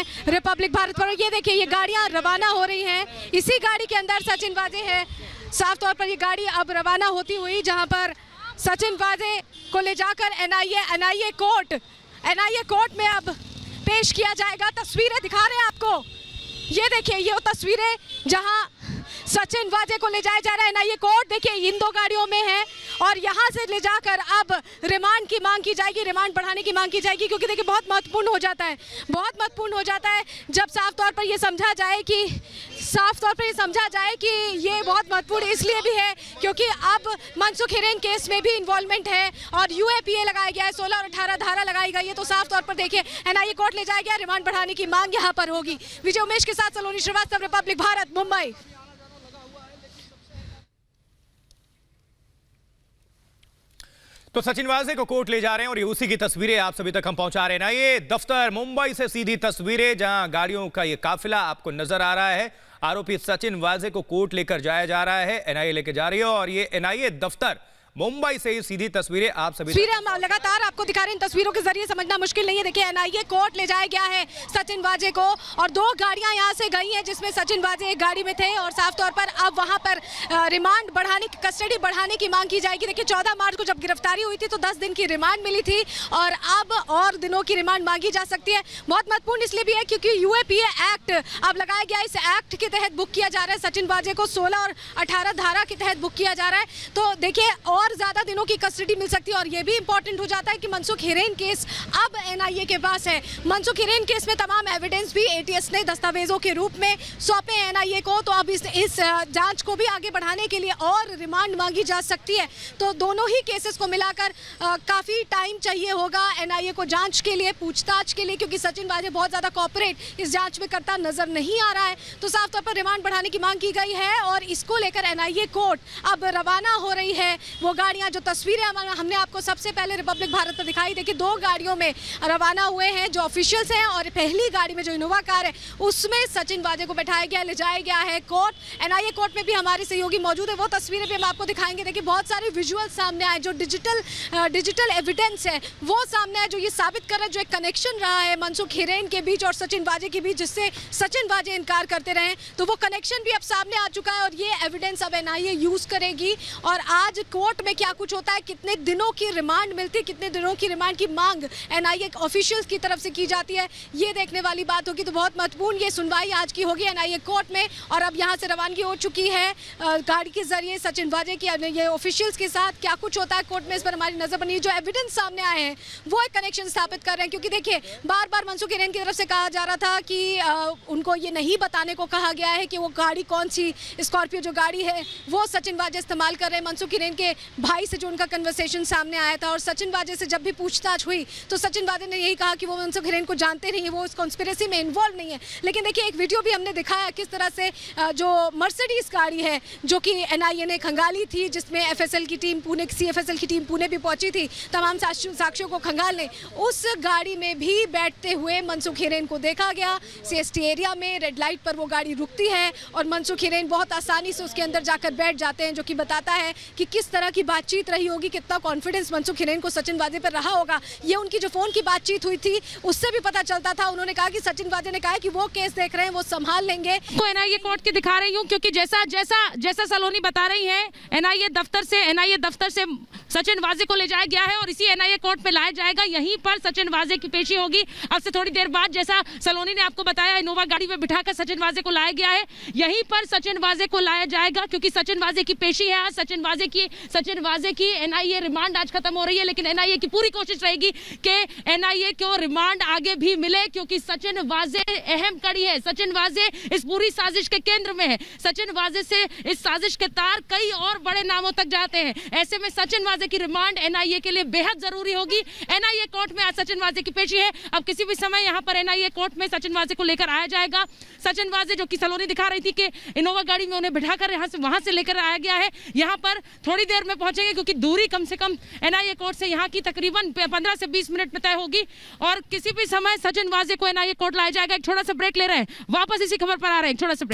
हैं रिपब्लिक भारत पर। ये देखिए ये गाड़ियां रवाना हो रही हैं, इसी गाड़ी के अंदर सचिन वाजे है। साफ तौर पर ये गाड़ी अब रवाना होती हुई जहां पर सचिन वाजे को ले जाकर एनआईए कोर्ट में अब पेश किया जाएगा। तस्वीरें दिखा रहे हैं आपको, ये देखिए ये तस्वीरें जहां सचिन वाजे को ले जाया जा रहा है एनआईए कोर्ट। देखिए इन दो गाड़ियों में है और यहां से ले जाकर अब रिमांड की मांग की जाएगी, रिमांड बढ़ाने की मांग की जाएगी, क्योंकि देखिए बहुत महत्वपूर्ण हो जाता है जब साफ तौर पर ये समझा जाए कि ये बहुत महत्वपूर्ण इसलिए भी है क्योंकि अब मनसुख हिरेन केस में भी इन्वॉल्वमेंट है और यूएपीए लगाया गया है, 16 और 18 धारा लगाई गई है। तो साफ तौर पर देखिए एनआईए कोर्ट ले जाया गया, रिमांड बढ़ाने की मांग यहाँ पर होगी। विजय उमेश के साथ सलोनी श्रीवास्तव, रिपब्लिक भारत, मुंबई। तो सचिन वाजे को कोर्ट ले जा रहे हैं और ये उसी की तस्वीरें आप सभी तक हम पहुंचा रहे हैं ना। ये दफ्तर मुंबई से सीधी तस्वीरें जहां गाड़ियों का ये काफिला आपको नजर आ रहा है। आरोपी सचिन वाजे को कोर्ट लेकर जाया जा रहा है, एनआईए लेकर जा रही है और ये एनआईए दफ्तर मुंबई से ही सीधी तस्वीरें आप सभी हम लगातार आपको दिखा रहे हैं। इन तस्वीरों के जरिए समझना मुश्किल नहीं है। देखिए एनआईए कोर्ट ले जाया गया है सचिन वाजे को और दो गाड़ियां यहां से गई हैं जिसमें सचिन वाजे एक गाड़ी में थे और साफ तौर पर अब वहां पर रिमांड बढ़ाने की, कस्टडी बढ़ाने की मांग की जाएगी। देखिए 14 मार्च को जब गिरफ्तारी हुई थी तो 10 दिन की रिमांड मिली थी और अब और दिनों की रिमांड मांगी जा सकती है। बहुत महत्वपूर्ण इसलिए भी है क्योंकि यूएपीए एक्ट अब लगाया गया, इस एक्ट के तहत बुक किया जा रहा है सचिन वाजे को, 16 और 18 धारा के तहत बुक किया जा रहा है। तो देखिए और ज्यादा दिनों की कस्टडी मिल सकती है और ये भी इंपॉर्टेंट हो जाता है कि मनसुख हिरेन केस अब एनआईए के पास है। मनसुख हिरेन केस में तमाम एविडेंस भी एटीएस ने दस्तावेजों के रूप में सौंपे एनआईए को, तो अब इस जांच को भी आगे बढ़ाने के लिए और रिमांड मांगी जा सकती है। तो दोनों ही केसेस को मिलाकर काफी टाइम चाहिए होगा एनआईए को जांच के लिए, पूछताछ के लिए, क्योंकि सचिन वाजे बहुत ज्यादा कोऑपरेट इस जांच में करता नजर नहीं आ रहा है। तो साफ तौर पर रिमांड बढ़ाने की मांग की गई है और इसको लेकर एनआईए कोर्ट अब रवाना हो रही है। वो गाड़ियां, जो तस्वीरें हमने आपको सबसे पहले रिपब्लिक भारत पर दिखाई, देखिए दो गाड़ियों में रवाना हुए हैं जो ऑफिशियल्स हैं और पहली गाड़ी में जो इनोवा कार है उसमें सचिन वाजे को बैठाया गया, ले जाया गया है कोर्ट। एनआईए कोर्ट में भी हमारे सहयोगी मौजूद है, वो तस्वीरें भी हम आपको दिखाएंगे। देखिए बहुत सारे विजुअल सामने आए, जो डिजिटल एविडेंस है वो सामने आए, जो ये साबित कर रहा है जो एक कनेक्शन रहा है मनसुख हिरेन के बीच और सचिन वाजे के बीच, जिससे सचिन वाजे इनकार करते रहे। तो वो कनेक्शन भी अब सामने आ चुका है और ये एविडेंस अब एनआईए यूज करेगी। और आज कोर्ट में क्या कुछ होता है, कितने दिनों की रिमांड मिलती है, कितने दिनों की रिमांड की मांग एनआईए ऑफिशियल्स की तरफ से की जाती है, ये देखने वाली बात होगी। तो बहुत महत्वपूर्ण ये सुनवाई आज की होगी एनआईए कोर्ट में और अब यहाँ से रवानगी हो चुकी है गाड़ी के जरिए सचिन वाजे की। ये ऑफिशियल्स के साथ क्या कुछ होता है कोर्ट में, इस पर हमारी नजर बनी। जो एविडेंस सामने आए हैं वो एक कनेक्शन स्थापित कर रहे हैं, क्योंकि देखिए बार बार मनसुख हिरेन की तरफ से कहा जा रहा था कि उनको ये नहीं बताने को कहा गया है कि वो गाड़ी कौन सी, स्कॉर्पियो जो गाड़ी है वो सचिन वाजे इस्तेमाल कर रहे हैं। मनसुख हिरेन के भाई से जो उनका कन्वर्सेशन सामने आया था और सचिन वाजे से जब भी पूछताछ हुई तो सचिन वाजे ने यही कहा कि वो मनसुख हिरेन को जानते नहीं है, वो इस कॉन्स्पिरेसी में इन्वॉल्व नहीं है। लेकिन देखिए एक वीडियो भी हमने दिखाया किस तरह से जो मर्सिडीज गाड़ी है जो कि एनआईए ने खंगाली थी, जिसमें एफएसएल की टीम पुणे, सीएफएसएल की टीम पुणे भी पहुंची थी तमाम साक्ष्यों को खंगालने, उस गाड़ी में भी बैठते हुए मनसुख हिरेन को देखा गया। सीएसटी एरिया में रेड लाइट पर वो गाड़ी रुकती है और मनसुख हिरेन बहुत आसानी से उसके अंदर जाकर बैठ जाते हैं, जो कि बताता है कि किस तरह की बातचीत रही होगी, कितना कॉन्फिडेंस मनसुख हिरेन को सचिन वाजे पर रहा होगा। ये उनकी जो फोन की बातचीत हुई थी उससे भी पता चलता था। उन्होंने कहा कि सचिन वाजे ने कहा कि वो केस देख रहे हैं, वो संभाल लेंगे। तो एनआईए कोर्ट के दिखा रही हूँ क्योंकि जैसा सलोनी बता रही है, एनआईए दफ्तर से सचिन वाजे को ले जाया गया है और इसी एनआईए कोर्ट में लाया जाएगा। यहीं पर सचिन वाजे की पेशी होगी। अब से थोड़ी देर बाद, जैसा सलोनी ने आपको बताया, इनोवा गाड़ी में बिठाकर सचिन वाजे को लाया गया है। यहीं पर सचिन वाजे को लाया जाएगा क्योंकि सचिन वाजे की पेशी है आज। सचिन वाजे की एनआईए रिमांड आज खत्म हो रही है, लेकिन एनआईए की पूरी कोशिश रहेगी कि एनआईए को रिमांड आगे भी मिले, क्योंकि सचिन वाजे अहम कड़ी है। सचिन वाजे इस पूरी साजिश के केंद्र में है। सचिन वाजे से इस साजिश के तार कई और बड़े नामों तक जाते हैं। ऐसे में सचिन वाजे की रिमांड एनआईए के लिए बेहद जरूरी होगी। एनआईए कोर्ट में आज सचिन वाजे की पेशी है। अब किसी भी समय यहां पर एनआईए कोर्ट में सचिन वाजे को लेकर आया जाएगा। सचिन वाजे, जो कि सलोनी दिखा रही थी कि इनोवा गाड़ी में उन्हें बिठाकर वहां से लेकर आया गया है, यहां पर थोड़ी देर में पहुंचेंगे क्योंकि दूरी कम से कम एनआईए कोर्ट से यहां की तकरीबन 15 से 20 मिनट में तय होगी और किसी भी समय सचिन वाजे को एनआईए कोर्ट लाया जाएगा। एक छोटा सा ब्रेक ले रहे हैं, वापस इसी खबर पर आ रहे हैं, एक छोटा सा ब्रेक।